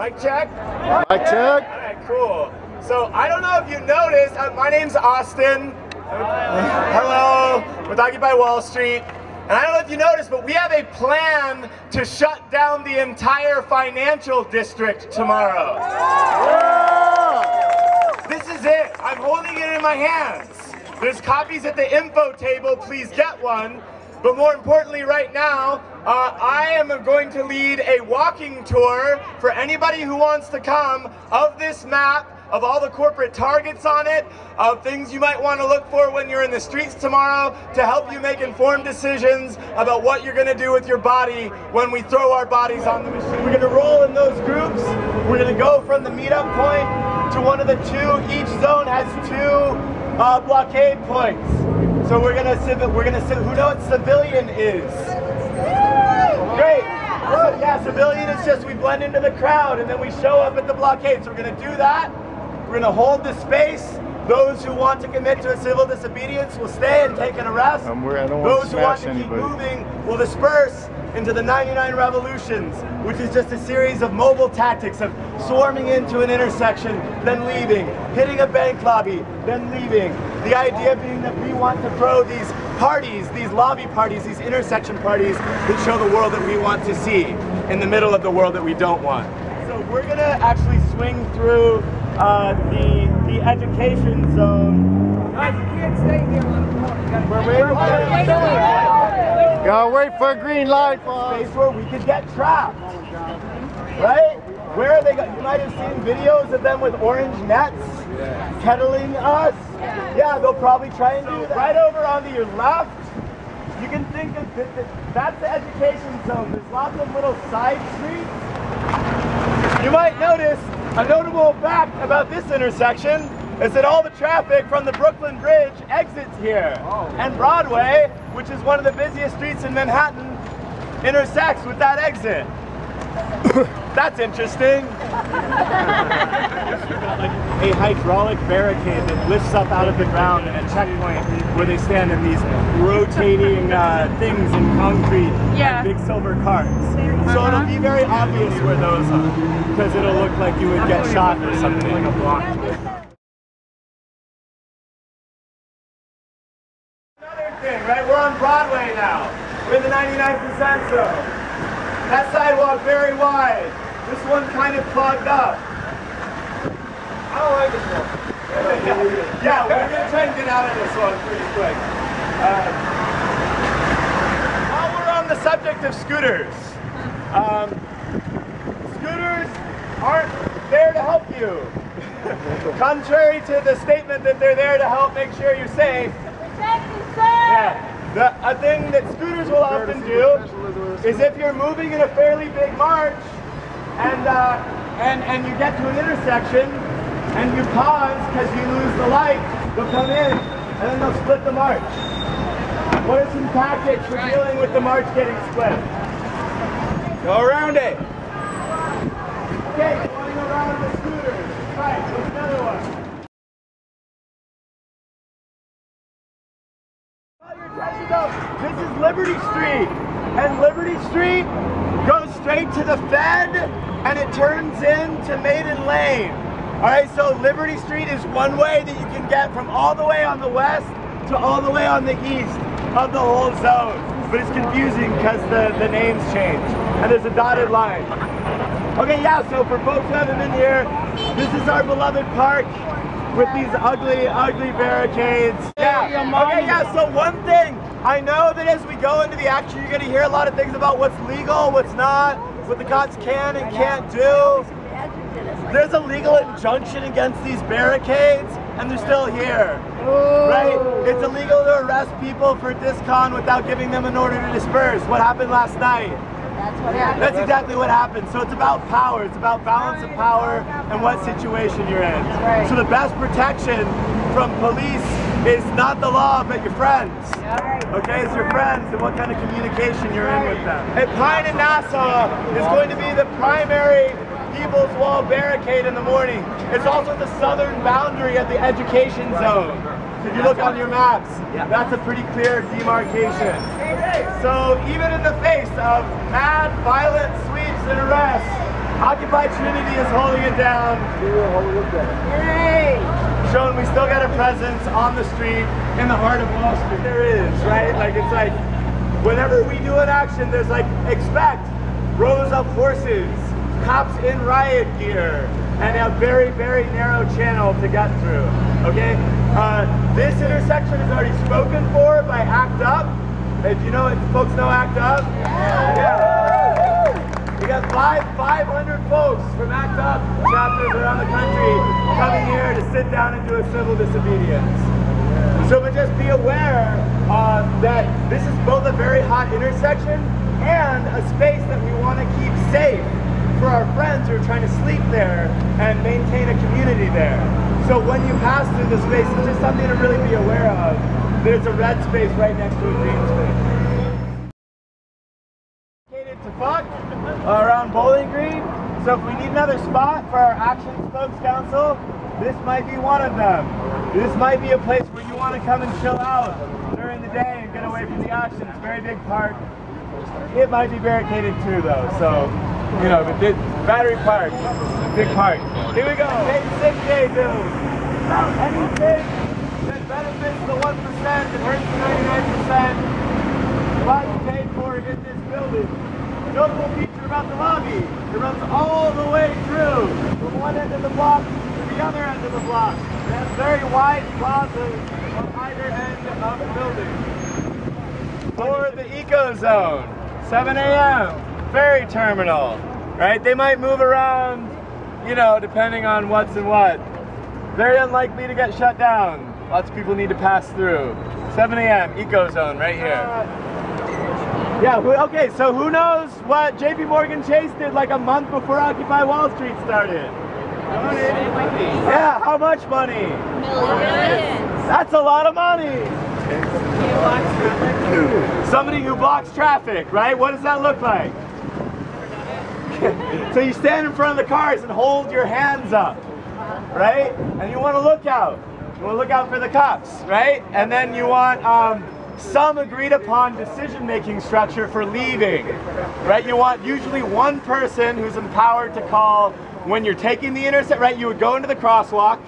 Mic check? Mic check. All right, cool. So I don't know if you noticed, my name's Austin. Hello, with Occupy Wall Street. And I don't know if you noticed, but we have a plan to shut down the entire financial district tomorrow. This is it. I'm holding it in my hands. There's copies at the info table. Please get one. But more importantly right now, I am going to lead a walking tour for anybody who wants to come of this map, of all the corporate targets on it, of things you might want to look for when you're in the streets tomorrow to help you make informed decisions about what you're going to do with your body when we throw our bodies on the machine. We're going to roll in those groups. We're going to go from the meetup point to one of the two. Each zone has two blockade points. So we're gonna who know what civilian is? Great. So yeah, civilian is just we blend into the crowd and then we show up at the blockade. So we're gonna do that. We're gonna hold the space. Those who want to commit to a civil disobedience will stay and take an arrest. Those who want to keep moving will disperse into the 99 revolutions, which is just a series of mobile tactics of swarming into an intersection, then leaving, hitting a bank lobby, then leaving. The idea being that we want to throw these parties, these lobby parties, these intersection parties that show the world that we want to see in the middle of the world that we don't want. So we're gonna actually swing through the education zone. Guys, you can't stay here on the corner. We're waiting. Gotta wait for a green light, boss. Space where we could get trapped, right? Where are they? You might have seen videos of them with orange nets kettling us. Yeah, they'll probably try and do that. Right over on your left, you can think of that's the education zone. There's lots of little side streets. You might notice a notable fact about this intersection is that all the traffic from the Brooklyn Bridge exits here. And Broadway, which is one of the busiest streets in Manhattan, intersects with that exit. That's interesting. A hydraulic barricade that lifts up out of the ground and a checkpoint where they stand in these rotating things in concrete and big silver carts. So it'll be very obvious where those are, because it'll look like you would get shot or something like a block. Another thing, right? We're on Broadway now. We're in the 99% zone. That sidewalk very wide. This one kind of clogged up. I don't like this one. Yeah, we're going to try and get out of this one pretty quick. While we're on the subject of scooters, scooters aren't there to help you. Contrary to the statement that they're there to help make sure you're safe. A thing that scooters will often do is if you're moving in a fairly big march and you get to an intersection and you pause because you lose the light, they'll come in and then they'll split the march. What are some tactics for dealing with the march getting split? Go around it. Okay, going around the scooters. Right, what's another one? This is Liberty Street, and Liberty Street goes straight to the Fed, and it turns into Maiden Lane. All right, so Liberty Street is one way that you can get from all the way on the west to all the way on the east of the whole zone. But it's confusing because the names change, and there's a dotted line. Okay, yeah, so for folks who haven't been here, this is our beloved park with these ugly, ugly barricades. Yeah, okay, yeah, so one thing, I know that as we go into the action, you're gonna hear a lot of things about what's legal, what's not, what the cops can and can't do. There's a legal injunction against these barricades, and they're still here, right? It's illegal to arrest people for discon without giving them an order to disperse. What happened last night? That's exactly what happened. So it's about power. It's about balance of power and what situation you're in. So the best protection from police is not the law, but your friends. Okay, it's your friends and what kind of communication you're in with them. At Pine and Nassau is going to be the primary People's Wall barricade in the morning. It's also the southern boundary of the education zone. If you look on your maps, that's a pretty clear demarcation. So even in the face of mad, violent sweeps and arrests, Occupy Trinity is holding it down. Yay! Showing we still got a presence on the street in the heart of Wall Street. There is, right? Like it's like whenever we do an action, there's like expect rows of horses, cops in riot gear, and a very, very narrow channel to get through. Okay? This intersection is already spoken for by ACT UP. Do you know, folks know ACT UP? Yeah. We got 500 folks from ACT UP chapters around the country coming here to sit down and do a civil disobedience. So but just be aware that this is both a very hot intersection and a space that we want to keep safe for our friends who are trying to sleep there and maintain a community there. So when you pass through the space, it's just something to really be aware of. There's a red space right next to a green space. To fuck around Bowling Green. So if we need another spot for our Action Spokes Council, this might be one of them. This might be a place where you want to come and chill out during the day and get away from the action. It's a very big park. It might be barricaded too though, so you know, but this Battery Park, big park. Here we go. Page 6 day dude. Anything that benefits the 1% and hurts the 99%. What you paid for in this building. Notable feature about the lobby, it runs all the way through from one end of the block to the other end of the block. It has very wide plazas on either end of the building. For the Eco Zone, 7 a.m. ferry terminal, right? They might move around, you know, depending on what's and what. Very unlikely to get shut down. Lots of people need to pass through. 7 a.m. Eco Zone right here. Yeah, okay, so who knows what JP Morgan Chase did like a month before Occupy Wall Street started? Yeah, how much money? Millions. That's a lot of money. Somebody who blocks traffic, right? What does that look like? So you stand in front of the cars and hold your hands up, right? And you want to look out. You want to look out for the cops, right? And then you want some agreed upon decision-making structure for leaving, right? You want usually one person who's empowered to call when you're taking the intersection, right? You would go into the crosswalk,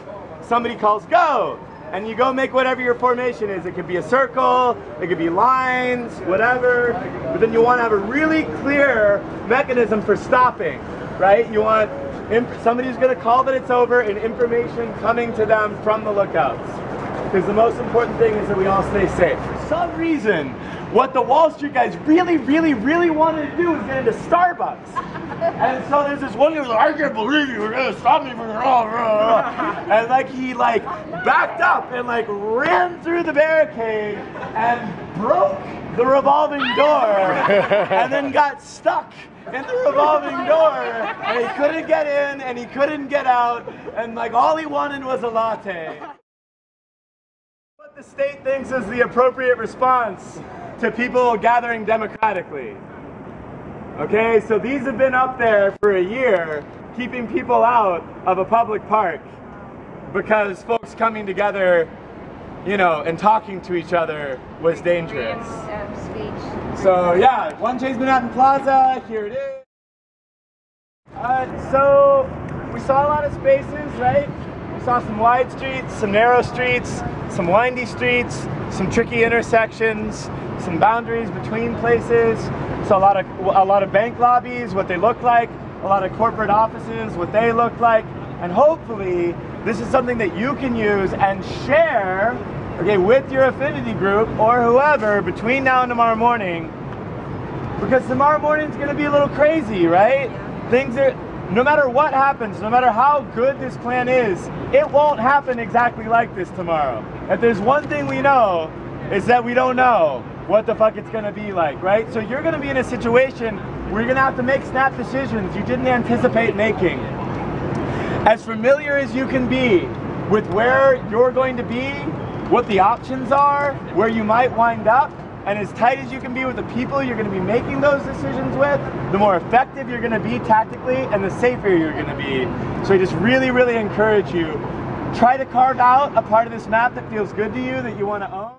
somebody calls go, and you go make whatever your formation is. It could be a circle, it could be lines, whatever, but then you want to have a really clear mechanism for stopping, right? You want somebody who's going to call that it's over and information coming to them from the lookouts. Because the most important thing is that we all stay safe. For some reason, what the Wall Street guys really, really, really wanted to do was get into Starbucks. And so there's this one guy who's like, I can't believe you were going to stop me from the and like he like backed up and like ran through the barricade and broke the revolving door and then got stuck in the revolving door and he couldn't get in and he couldn't get out and like all he wanted was a latte. What the state thinks is the appropriate response to people gathering democratically. Okay, so these have been up there for a year, keeping people out of a public park because folks coming together, you know, and talking to each other was dangerous. So yeah, One Chase Manhattan Plaza, here it is. So we saw a lot of spaces, right? We saw some wide streets, some narrow streets, some windy streets, some tricky intersections, some boundaries between places. So a lot of bank lobbies, what they look like, a lot of corporate offices, what they look like, and hopefully this is something that you can use and share, okay, with your affinity group or whoever between now and tomorrow morning, because tomorrow morning is going to be a little crazy, right? Things are, no matter what happens, no matter how good this plan is, it won't happen exactly like this tomorrow. If there's one thing we know, is that we don't know what the fuck it's gonna be like, right? So you're gonna be in a situation where you're gonna have to make snap decisions you didn't anticipate making. As familiar as you can be with where you're going to be, what the options are, where you might wind up, and as tight as you can be with the people you're gonna be making those decisions with, the more effective you're gonna be tactically and the safer you're gonna be. So I just really, really encourage you, try to carve out a part of this map that feels good to you, that you wanna own.